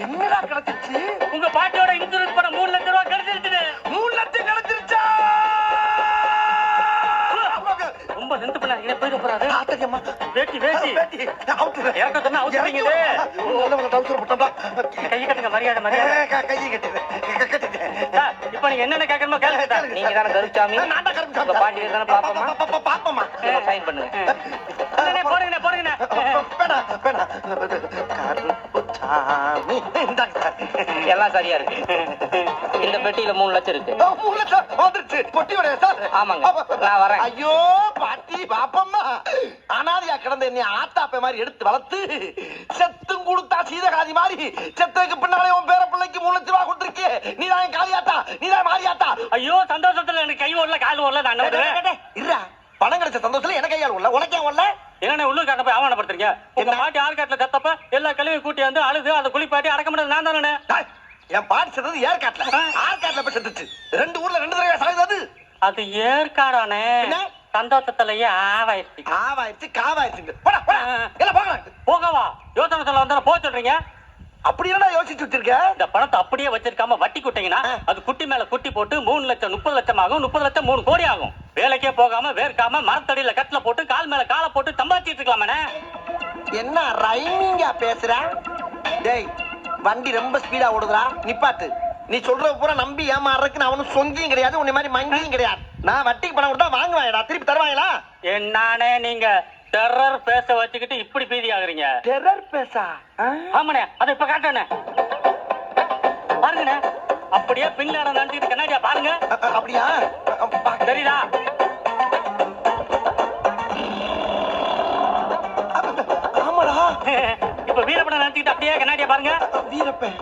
என்னடா கிடைச்சிருச்சு? உங்க பாட்டியோட இன்சூரன்ஸ் பணம் 3 லட்சம் ரூபாய் கிடைச்சிருச்சு. 3 லட்சம் கிடைச்சிருச்சா? ரொம்ப நின்று பண்ண என்ன போயிட போறாரு. ஆத்தரியம்மா. வேட்டி வேட்டி அவுத்துற. இறக்க சொன்னா அவுத்துறீங்களே. நல்லவங்க டவுசர் போட்டா. கை கட்டுங்க மரியாதை மரியாதை. கையை கட்டுறேன். இப்ப நீங்க என்னென்ன கேட்கணுமோ கேளுங்க. நீங்க தானே கருப்புசாமி? நான் தான் கருப்புசாமி. உங்க பாட்டி தானே பாப்பமா? பாப்பமா. சைன் பண்ணுங்க. போடுங்க போடுங்க. வேணா வேணா. கருப்புசாமி. எல்லாம் சரியா இருக்கு. இந்த பெட்டியில 3 லட்சம் இருக்கு. 3 லட்சம் வந்துருச்சு. பொட்டியோட சார். ஆமாங்க. நான் வரேன். ஐயோ பாட்டி பாப்பம்மா, அனாதையா கிடந்த என்னை ஆத்தாப்ப மாதிரி எடுத்து வளர்த்து செத்தும் கொடுத்தா சீதகாதி மாதிரி செத்துக்கு பின்னாலே உன் பேர பிள்ளைக்கு 3 லட்சம் ரூபாய் கொடுத்துருக்கே. நீதான் காளியாத்தா, நீதான் மாரியாத்தா. ஐயோ சந்தோஷத்துல எனக்கு கை ஓடல கால் ஓடல. நான் இருடா, பணம் கிடைச்ச சந்தோஷத்துல எனக்கு கையால் உள்ள உனக்கே உள்ள. என்ன உள்ளூர்காட்ட போய் அவமானப்படுத்துறீங்க? உங்க பாட்டி ஆர்காட்ல செத்தப்ப எல்லா கழுவையும் கூட்டி வந்து அழுது அதை குளிப்பாட்டி அடக்க முடியாது. நான் தானே என் பாட்டி செத்தது ஏற்காட்டுல. ஆற்காட்டுல போய் செத்துச்சு. 2 ஊர்ல 2 தடவை சாகுது. அது ஏற்காடானே. சந்தோஷத்திலேயே ஆவாயிடுச்சு. ஆவாயிடுச்சு காவாயிடுச்சுங்க. போடா போடா எல்லாம் போகலாம். போகவா? யோசனை சொல்ல வந்தா போக சொல்றீங்க. அப்படி என்ன யோசிச்சு வச்சிருக்க? இந்த பணத்தை அப்படியே வச்சிருக்காம வட்டி குட்டிங்கன்னா அது குட்டி மேல குட்டி போட்டு 3 லட்சம் 30 லட்சம் ஆகும். 30 லட்சம் 3 கோடி ஆகும். வேலைக்கே போகாம வேர்க்காம மரத்தடியில கட்டில போட்டு கால் மேல காலை போட்டு சம்பாதிச்சிட்டு இருக்கலாமே. என்ன ரைமிங்கா பேசுற? டேய், வண்டி ரொம்ப ஸ்பீடா ஓடுதுடா, நிப்பாட்டு. நீ சொல்ற பூரா நம்பி ஏமாறதுக்கு நான் ஒன்னும் சொங்கியும் கிடையாது, உன்னை மாதிரி மங்கியும் கிடையாது. நான் வட்டிக்கு பணம் கொடுத்தா வாங்குவாயடா, திருப்பி தருவாங்களா? என்னானே நீங்க டெரர் பேச வச்சுக்கிட்டு இப்படி பீதி ஆகுறீங்க. டெரர் பேசா? ஆமாண்ணே, அதை இப்ப காட்டுனே பாருங்கண்ணே. அப்படியே பின்லாட நினைச்சிட்டு கண்ணாடியா பாருங்க. அப்படியா? தெரியுதா? ஆமாடா. இப்ப வீரப்பட நினைச்சுக்கிட்டு அப்படியே கண்ணாடியா பாருங்க. வீரப்பன்